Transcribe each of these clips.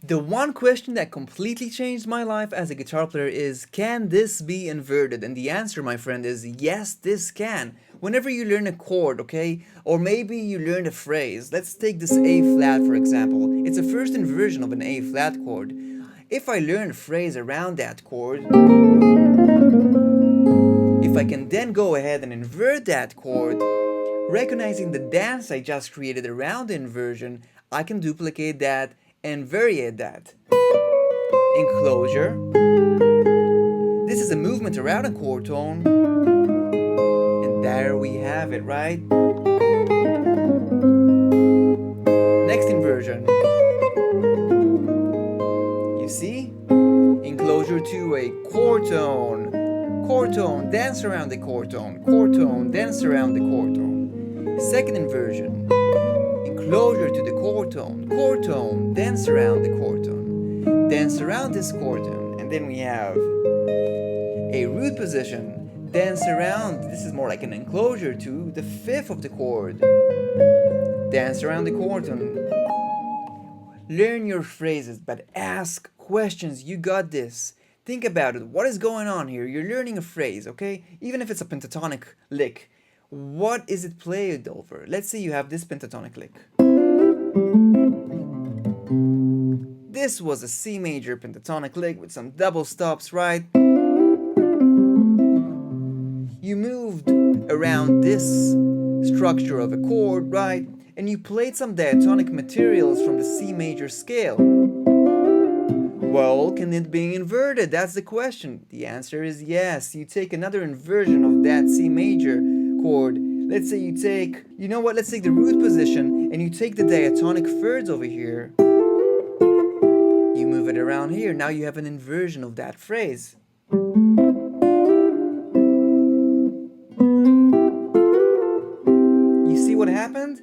The one question that completely changed my life as a guitar player is, can this be inverted? And the answer, my friend, is yes, this can. Whenever you learn a chord, okay, or maybe you learn a phrase, let's take this A flat for example. It's a first inversion of an A flat chord. If I learn a phrase around that chord, if I can then go ahead and invert that chord, recognizing the dance I just created around the inversion, I can duplicate that and variate that. Enclosure. This is a movement around a chord tone. And there we have it, right? Next inversion. You see? Enclosure to a chord tone. Chord tone, dance around the chord tone. Chord tone, dance around the chord tone. Second inversion. Enclosure to the chord tone, dance around the chord tone, dance around this chord tone, and then we have a root position, dance around, this is more like an enclosure to the fifth of the chord, dance around the chord tone. Learn your phrases, but ask questions, you got this. Think about it, what is going on here? You're learning a phrase, okay? Even if it's a pentatonic lick, what is it played over? Let's say you have this pentatonic lick. This was a C major pentatonic lick with some double stops, right? You moved around this structure of a chord, right? And you played some diatonic materials from the C major scale. Well, can it be inverted? That's the question. The answer is yes. You take another inversion of that C major chord. Let's say you take, you know what, let's take the root position and you take the diatonic thirds over here. You move it around here. Now you have an inversion of that phrase. You see what happened?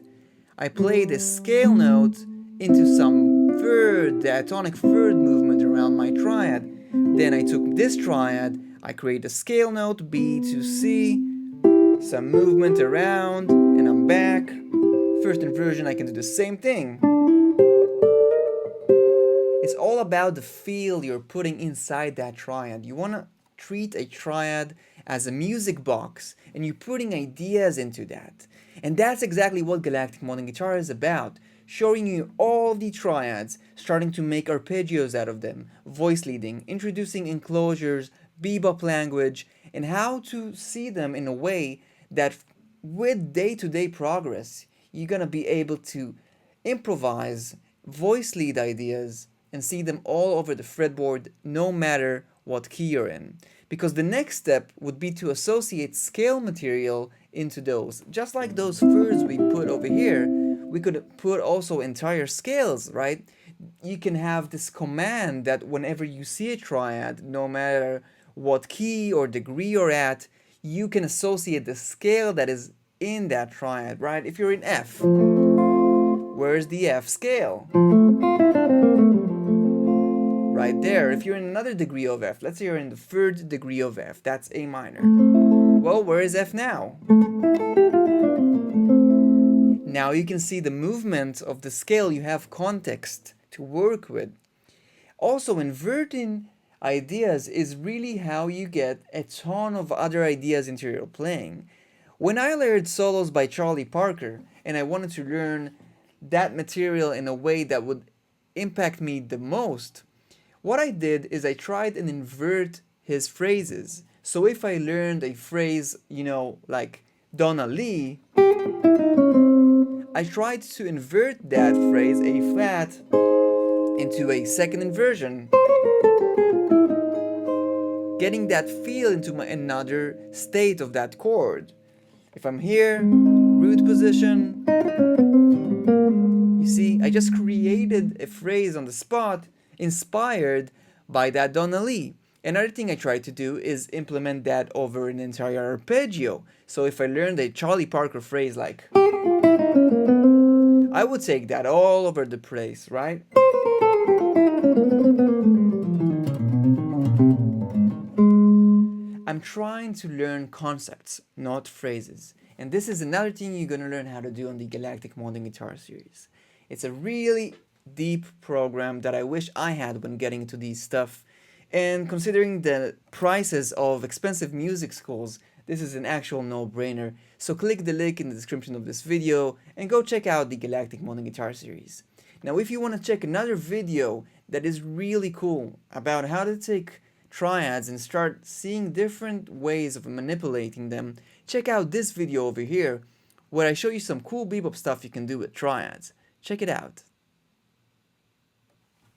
I played a scale note into some third, diatonic third movement around my triad. Then I took this triad, I create a scale note, B to C, some movement around, and I'm back. First inversion, I can do the same thing. It's all about the feel you're putting inside that triad. You want to treat a triad as a music box, and you're putting ideas into that. And that's exactly what Galactic Modern Guitar is about. Showing you all the triads, starting to make arpeggios out of them, voice leading, introducing enclosures, bebop language, and how to see them in a way that with day-to-day progress, you're gonna be able to improvise, voice lead ideas, and see them all over the fretboard no matter what key you're in. Because the next step would be to associate scale material into those. Just like those thirds we put over here, we could put also entire scales, right? You can have this command that whenever you see a triad, no matter what key or degree you're at, you can associate the scale that is in that triad, right? If you're in F, where's the F scale? Right there. If you're in another degree of F, let's say you're in the third degree of F, that's A minor. Well, where is F now? Now you can see the movement of the scale, you have context to work with. Also, inverting ideas is really how you get a ton of other ideas into your playing. When I learned solos by Charlie Parker, and I wanted to learn that material in a way that would impact me the most, what I did is I tried and invert his phrases. So if I learned a phrase, like Donna Lee, I tried to invert that phrase, A flat, into a second inversion, getting that feel into another state of that chord. If I'm here, root position, you see, I just created a phrase on the spot inspired by that Donna Lee. Another thing I tried to do is implement that over an entire arpeggio. So if I learned a Charlie Parker phrase like, I would take that all over the place, right? I'm trying to learn concepts, not phrases. And this is another thing you're going to learn how to do on the Galactic Modern Guitar series. It's a really deep program that I wish I had when getting into these stuff. And considering the prices of expensive music schools, this is an actual no-brainer. So click the link in the description of this video and go check out the Galactic Modern Guitar series. Now if you want to check another video that is really cool about how to take triads and start seeing different ways of manipulating them, check out this video over here where I show you some cool bebop stuff you can do with triads. Check it out.